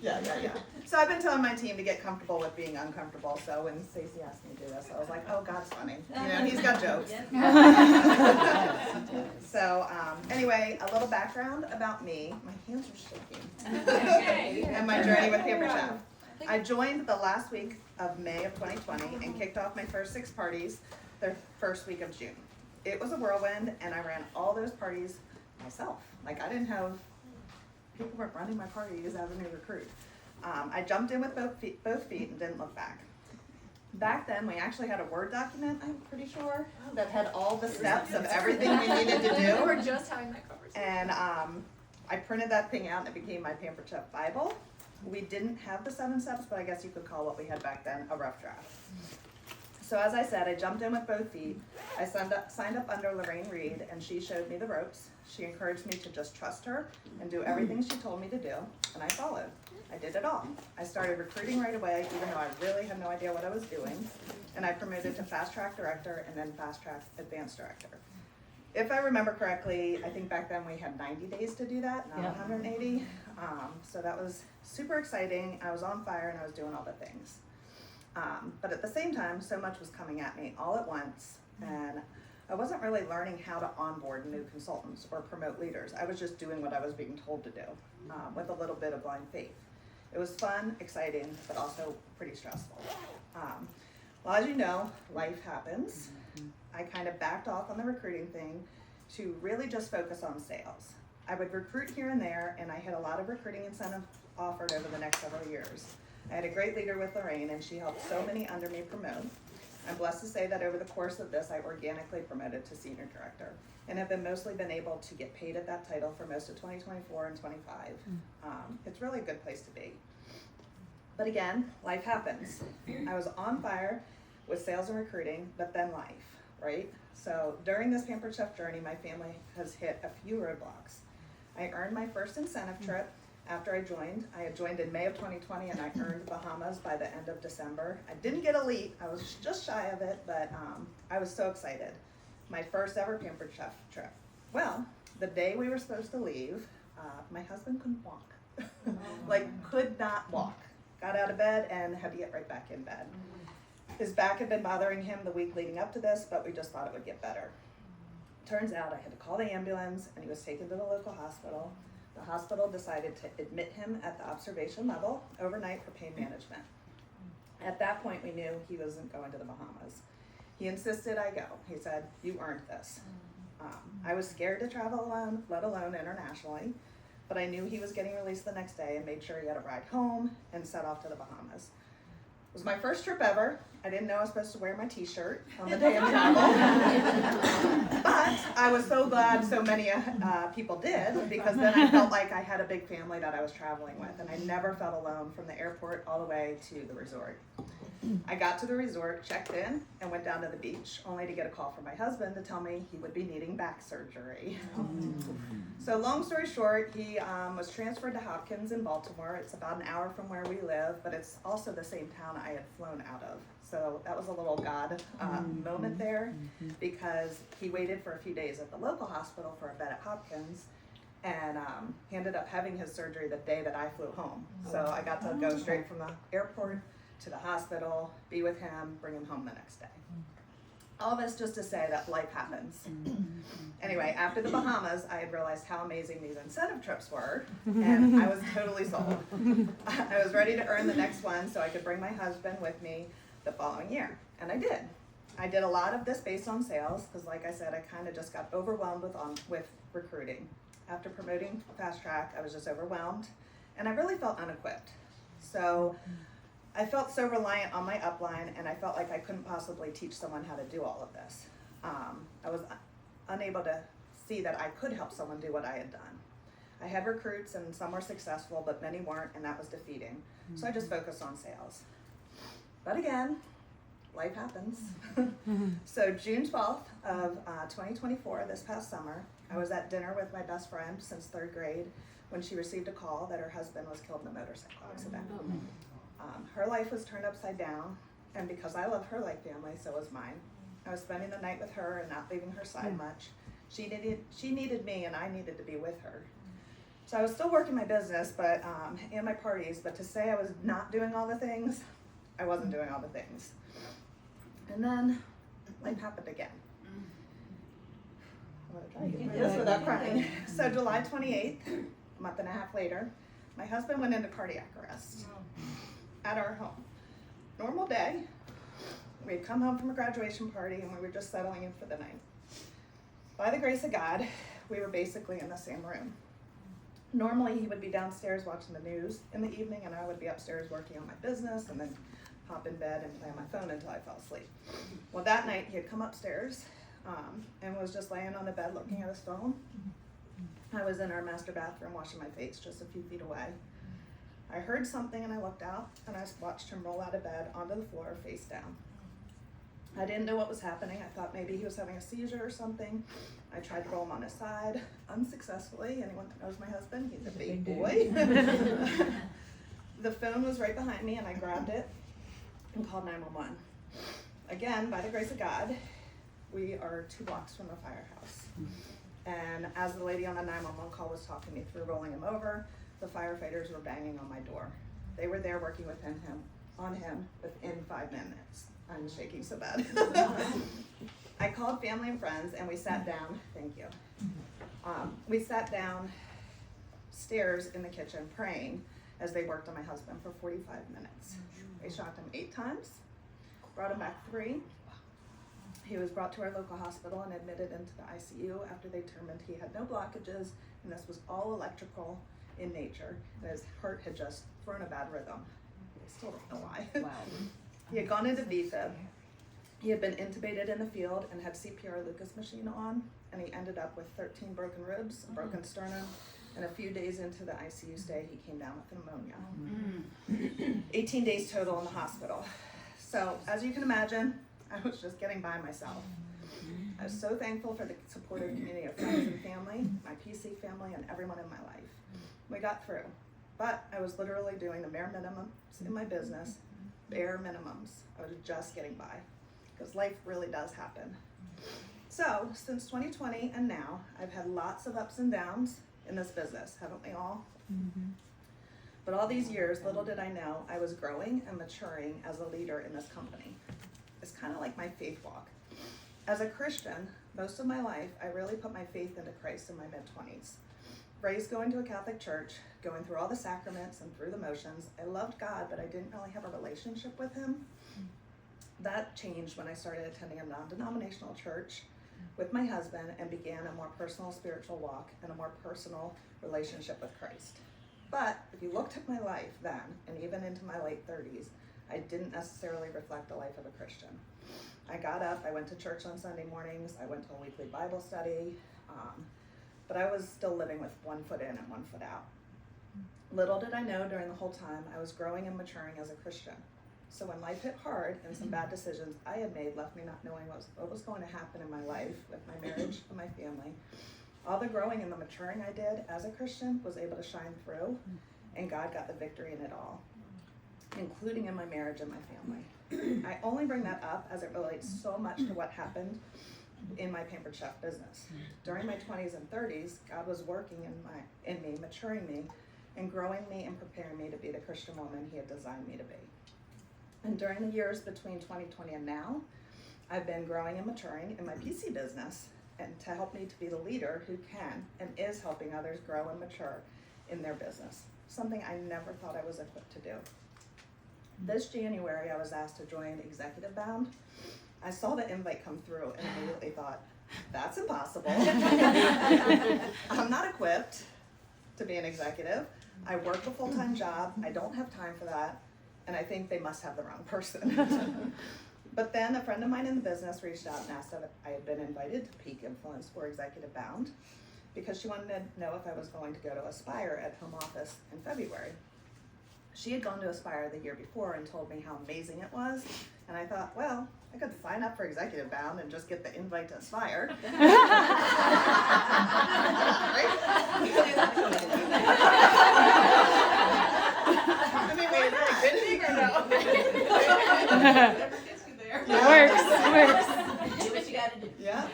Yeah. So I've been telling my team to get comfortable with being uncomfortable. So when Stacey asked me to do this, I was like, oh, God's funny. He's got jokes. So anyway, a little background about me. My hands are shaking. And my journey with Pampered Chef. I joined the last week of May of 2020 and kicked off my first 6 parties the first week of June. It was a whirlwind, and I ran all those parties myself. Like, I didn't have, people weren't running my parties as a new recruit. I jumped in with both feet and didn't look back. Back then, we actually had a Word document, I'm pretty sure, that had all the steps of everything we needed to do. We're just having that conversation. And I printed that thing out, and it became my Pampered Chef Bible. We didn't have the 7 steps, but I guess you could call what we had back then a rough draft. So as I said, I jumped in with both feet. I signed up under Lorraine Reed, and she showed me the ropes. She encouraged me to just trust her and do everything she told me to do, and I followed. I did it all. I started recruiting right away, even though I really had no idea what I was doing, and I promoted to fast track director and then fast track advanced director. If I remember correctly, I think back then we had 90 days to do that, not 180. So that was super exciting. I was on fire and I was doing all the things. But at the same time, so much was coming at me all at once, and I wasn't really learning how to onboard new consultants or promote leaders. I was just doing what I was being told to do, with a little bit of blind faith. It was fun, exciting, but also pretty stressful. Well, as you know, life happens. I kind of backed off on the recruiting thing to really just focus on sales. I would recruit here and there, and I had a lot of recruiting incentive offered over the next several years. I had a great leader with Lorraine, and she helped so many under me promote. I'm blessed to say that over the course of this, I organically promoted to senior director, and have mostly been able to get paid at that title for most of 2024 and 25. It's really a good place to be. But again, life happens. I was on fire with sales and recruiting, but then life, right? So during this Pampered Chef journey, my family has hit a few roadblocks. I earned my first incentive trip after I joined. I had joined in May of 2020, and I earned Bahamas by the end of December. I didn't get elite, I was just shy of it, but I was so excited. My first ever Pampered Chef trip. Well, the day we were supposed to leave, my husband couldn't walk. Could not walk. Got out of bed and had to get right back in bed. His back had been bothering him the week leading up to this, but we just thought it would get better. Turns out I had to call the ambulance, and he was taken to the local hospital. The hospital decided to admit him at the observation level overnight for pain management. At that point, we knew he wasn't going to the Bahamas. He insisted I go. He said, "You earned this." I was scared to travel alone, let alone internationally, but I knew he was getting released the next day and made sure he had a ride home and set off to the Bahamas. It was my first trip ever. I didn't know I was supposed to wear my t-shirt on the day of travel. But I was so glad so many people did, because then I felt like I had a big family that I was traveling with, and I never felt alone from the airport all the way to the resort. I got to the resort, checked in, and went down to the beach, only to get a call from my husband to tell me he would be needing back surgery. So long story short, he was transferred to Hopkins in Baltimore. It's about an hour from where we live, but it's also the same town I had flown out of. So that was a little God moment there, because he waited for a few days at the local hospital for a bed at Hopkins, and he ended up having his surgery the day that I flew home. So I got to go straight from the airport to the hospital, be with him, bring him home the next day. All this just to say that life happens. Anyway, after the Bahamas, I had realized how amazing these incentive trips were, and I was totally sold. I was ready to earn the next one so I could bring my husband with me the following year, and I did. I did a lot of this based on sales, because like I said, I kind of just got overwhelmed with recruiting. After promoting Fast Track, I was just overwhelmed, and I really felt unequipped. So I felt so reliant on my upline, and I felt like I couldn't possibly teach someone how to do all of this. I was unable to see that I could help someone do what I had done. I had recruits, and some were successful, but many weren't, and that was defeating. So I just focused on sales. But again, life happens. So June 12th of 2024, this past summer, I was at dinner with my best friend since 3rd grade when she received a call that her husband was killed in a motorcycle accident. Her life was turned upside down, and because I love her like family, so was mine. I was spending the night with her and not leaving her side much. She needed me, and I needed to be with her. So I was still working my business, but and my parties, but to say I was not doing all the things, I wasn't doing all the things. And then life happened again. I'm gonna try to get through this without crying. So July 28th, a month and a half later, my husband went into cardiac arrest at our home. Normal day. We had come home from a graduation party and we were just settling in for the night. By the grace of God, we were basically in the same room. Normally he would be downstairs watching the news in the evening and I would be upstairs working on my business and then hop in bed and play on my phone until I fell asleep. Well, that night he had come upstairs and was just laying on the bed looking at his phone. I was in our master bathroom washing my face just a few feet away. I heard something and I looked out and I watched him roll out of bed onto the floor face down. I didn't know what was happening. I thought maybe he was having a seizure or something. I tried to roll him on his side unsuccessfully. Anyone that knows my husband, he's a big boy. The phone was right behind me and I grabbed it and called 911. Again, by the grace of God, we are 2 blocks from the firehouse. And as the lady on the 911 call was talking me through rolling him over, the firefighters were banging on my door. They were there working with him within 5 minutes. I'm shaking so bad. I called family and friends and we sat down, thank you. We sat downstairs in the kitchen praying as they worked on my husband for 45 minutes. They shocked him 8 times, brought him back 3. He was brought to our local hospital and admitted into the ICU after they determined he had no blockages and this was all electrical in nature. And his heart had just thrown a bad rhythm. I still don't know why. Wow. He had gone into VFib. He had been intubated in the field and had CPR Lucas machine on, and he ended up with 13 broken ribs, a broken sternum, and a few days into the ICU stay, he came down with pneumonia. 18 days total in the hospital. So, as you can imagine, I was just getting by myself. I was so thankful for the supportive community of friends and family, my PC family, and everyone in my life. We got through, but I was literally doing the bare minimums in my business, bare minimums. I was just getting by, because life really does happen. So, since 2020 and now, I've had lots of ups and downs in this business, haven't we all? But all these years, little did I know, I was growing and maturing as a leader in this company. It's kind of like my faith walk. As a Christian, most of my life, I really put my faith into Christ in my mid-20s. Raised going to a Catholic church, going through all the sacraments and through the motions. I loved God, but I didn't really have a relationship with him. That changed when I started attending a non-denominational church with my husband and began a more personal spiritual walk and a more personal relationship with Christ. But if you looked at my life then, and even into my late 30s, I didn't necessarily reflect the life of a Christian. I got up, I went to church on Sunday mornings, I went to a weekly Bible study, but I was still living with 1 foot in and 1 foot out. Little did I know during the whole time I was growing and maturing as a Christian. So when life hit hard and some bad decisions I had made left me not knowing what was going to happen in my life with my marriage and my family, all the growing and the maturing I did as a Christian was able to shine through, and God got the victory in it all, including in my marriage and my family. I only bring that up as it relates so much to what happened in my Pampered Chef business. During my 20s and 30s, God was working in me, maturing me, and growing me and preparing me to be the Christian woman he had designed me to be. And during the years between 2020 and now, I've been growing and maturing in my PC business, and to help me to be the leader who can and is helping others grow and mature in their business, something I never thought I was equipped to do. This January, I was asked to join Executive Bound. I saw the invite come through and immediately thought, that's impossible. I'm not equipped to be an executive. I work a full-time job. I don't have time for that. And I think they must have the wrong person. But then a friend of mine in the business reached out and asked if I had been invited to Peak Influence for Executive Bound because she wanted to know if I was going to go to Aspire at home office in February. She had gone to Aspire the year before and told me how amazing it was. And I thought, well, I could sign up for Executive Bound and just get the invite to Aspire. I mean, why not? Good thing or no? Never gets you there. It works. Do what you gotta do. Yeah.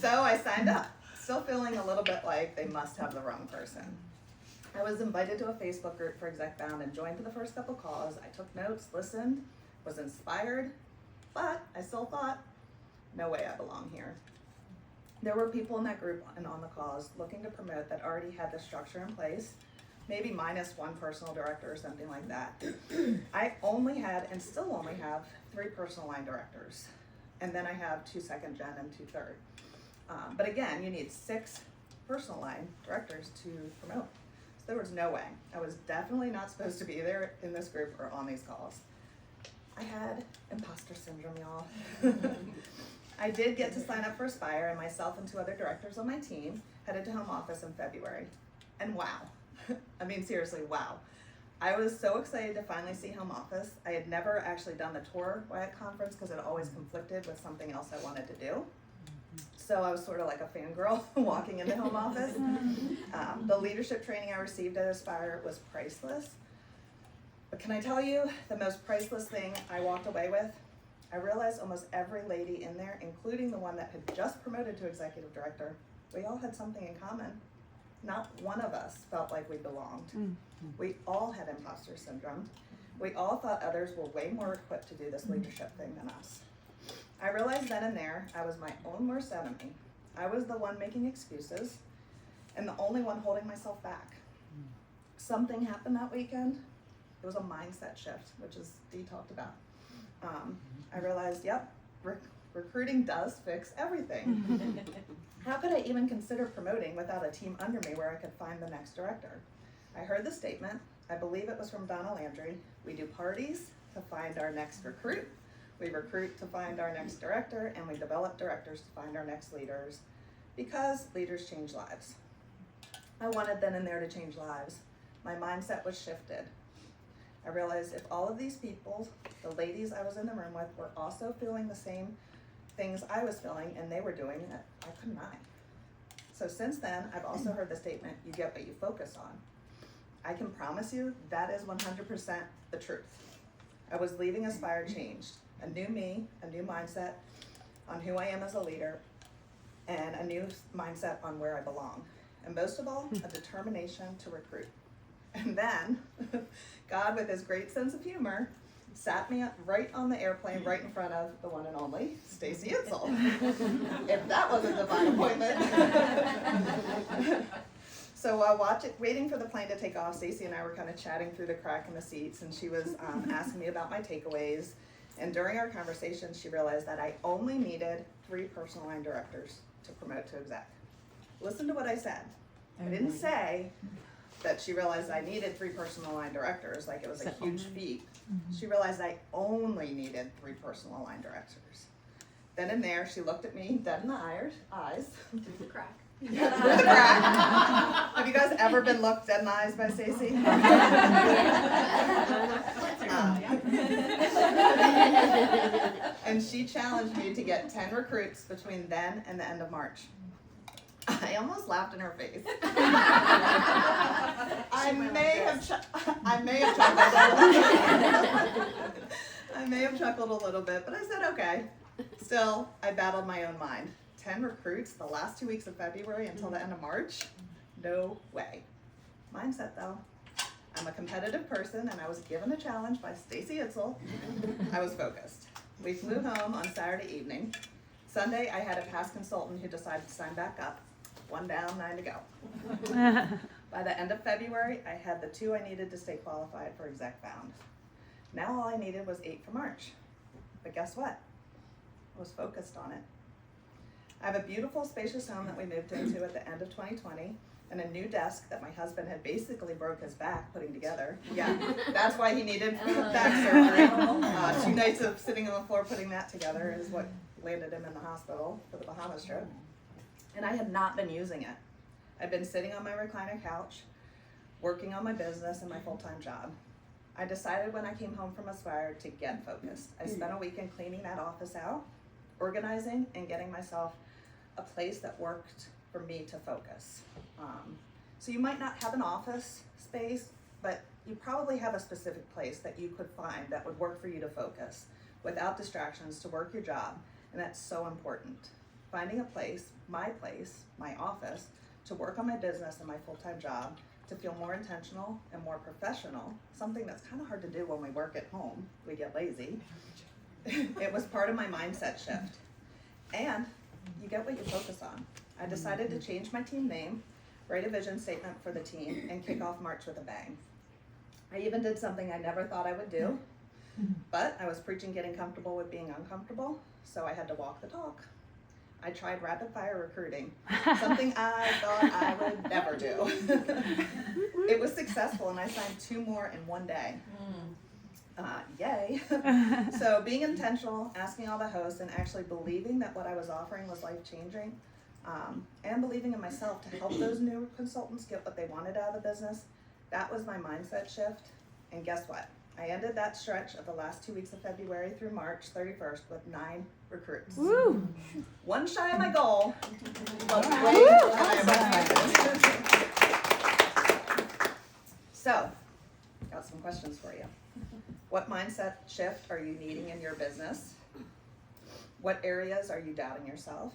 So I signed up, still feeling a little bit like they must have the wrong person. I was invited to a Facebook group for Exec Bound and joined for the first couple calls. I took notes, listened, was inspired, but I still thought, no way I belong here. There were people in that group and on the calls looking to promote that already had the structure in place, maybe minus one personal director or something like that. I only had, and still only have, 3 personal line directors. And then I have 2 second gen and 2 third. But again, you need 6 personal line directors to promote. So there was no way. I was definitely not supposed to be there in this group or on these calls. I had imposter syndrome, y'all. I did get to sign up for Aspire, and myself and 2 other directors on my team headed to home office in February. And wow, I mean seriously, wow. I was so excited to finally see home office. I had never actually done the tour at conference because it always conflicted with something else I wanted to do. So I was sort of like a fangirl walking into home office. The leadership training I received at Aspire was priceless. But can I tell you the most priceless thing I walked away with? I realized almost every lady in there, including the one that had just promoted to executive director, we all had something in common. Not one of us felt like we belonged. We all had imposter syndrome. We all thought others were way more equipped to do this leadership thing than us. I realized then and there I was my own worst enemy. I was the one making excuses and the only one holding myself back. Something happened that weekend. It was a mindset shift, which is Dee talked about. I realized, yep, recruiting does fix everything. How could I even consider promoting without a team under me where I could find the next director? I heard the statement, I believe it was from Donna Landry, we do parties to find our next recruit, we recruit to find our next director, and we develop directors to find our next leaders, because leaders change lives. I wanted then and there to change lives. My mindset was shifted. I realized if all of these people, the ladies I was in the room with, were also feeling the same things I was feeling and they were doing it, I couldn't I. So since then, I've also heard the statement, you get what you focus on. I can promise you that is 100% the truth. I was leaving Aspire changed. A new me, a new mindset on who I am as a leader, and a new mindset on where I belong. And most of all, a determination to recruit. And then, God, with his great sense of humor, sat me up right on the airplane right in front of the one and only Stacy Itzel. If that wasn't a divine appointment. So while waiting for the plane to take off, Stacy and I were kind of chatting through the crack in the seats, and she was asking me about my takeaways. And during our conversation, she realized that I only needed 3 personal line directors to promote to exec. Listen to what I said. I didn't say that she realized I needed 3 personal line directors, like it was a huge feat. She realized I only needed 3 personal line directors. Then and there, she looked at me dead in the eyes. Through the crack. Yeah, through the crack. Have you guys ever been looked dead in the eyes by Stacy? And she challenged me to get 10 recruits between then and the end of March. I almost laughed in her face. I may have chuckled a little bit, but I said okay. Still, I battled my own mind. 10 recruits the last 2 weeks of February until the end of March? No way. Mindset though. I'm a competitive person and I was given a challenge by Stacy Itzel. I was focused. We flew home on Saturday evening. Sunday, I had a past consultant who decided to sign back up. 1 down, 9 to go. By the end of February, I had the 2 I needed to stay qualified for Exec Bound. Now all I needed was 8 for March. But guess what? I was focused on it. I have a beautiful, spacious home that we moved into at the end of 2020, and a new desk that my husband had basically broke his back putting together. Yeah, that's why he needed back surgery. 2 nights of sitting on the floor putting that together is what landed him in the hospital for the Bahamas trip. And I had not been using it. I'd been sitting on my recliner couch, working on my business and my full-time job. I decided when I came home from Aspire to get focused. I spent a weekend cleaning that office out, organizing, and getting myself a place that worked for me to focus. So you might not have an office space, but you probably have a specific place that you could find that would work for you to focus without distractions to work your job, and that's so important. Finding a place, my office, to work on my business and my full-time job to feel more intentional and more professional, something that's kind of hard to do when we work at home, we get lazy. It was part of my mindset shift. And you get what you focus on. I decided to change my team name, write a vision statement for the team, and kick off March with a bang. I even did something I never thought I would do, but I was preaching getting comfortable with being uncomfortable, so I had to walk the talk. I tried rapid fire recruiting, something I thought I would never do. It was successful, and I signed 2 more in one day. Yay. So being intentional, asking all the hosts, and actually believing that what I was offering was life-changing, and believing in myself to help those new consultants get what they wanted out of the business, that was my mindset shift. And guess what? I ended that stretch of the last 2 weeks of February through March 31st with 9 recruits. Woo! One shy of my goal, but Wow. way shy of my So, got some questions for you. What mindset shift are you needing in your business? What areas are you doubting yourself?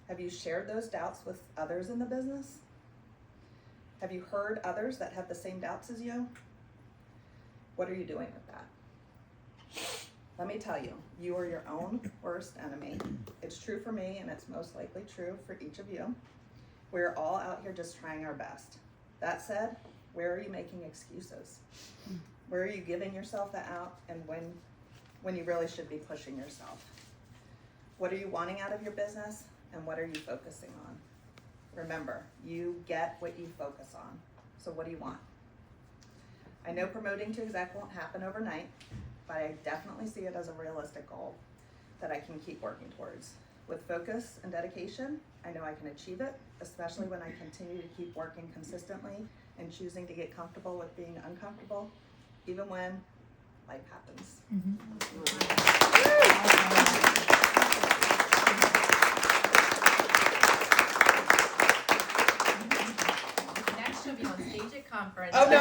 Have you shared those doubts with others in the business? Have you heard others that have the same doubts as you? What are you doing with that? Let me tell you, you are your own worst enemy. It's true for me, and it's most likely true for each of you. We're all out here just trying our best. That said, where are you making excuses? Where are you giving yourself the out, and when you really should be pushing yourself? What are you wanting out of your business, and what are you focusing on? Remember, you get what you focus on. So what do you want? I know promoting to exec won't happen overnight, but I definitely see it as a realistic goal that I can keep working towards. With focus and dedication, I know I can achieve it, especially when I continue to keep working consistently and choosing to get comfortable with being uncomfortable, even when life happens. Next, she'll be on stage at conference. Oh, no.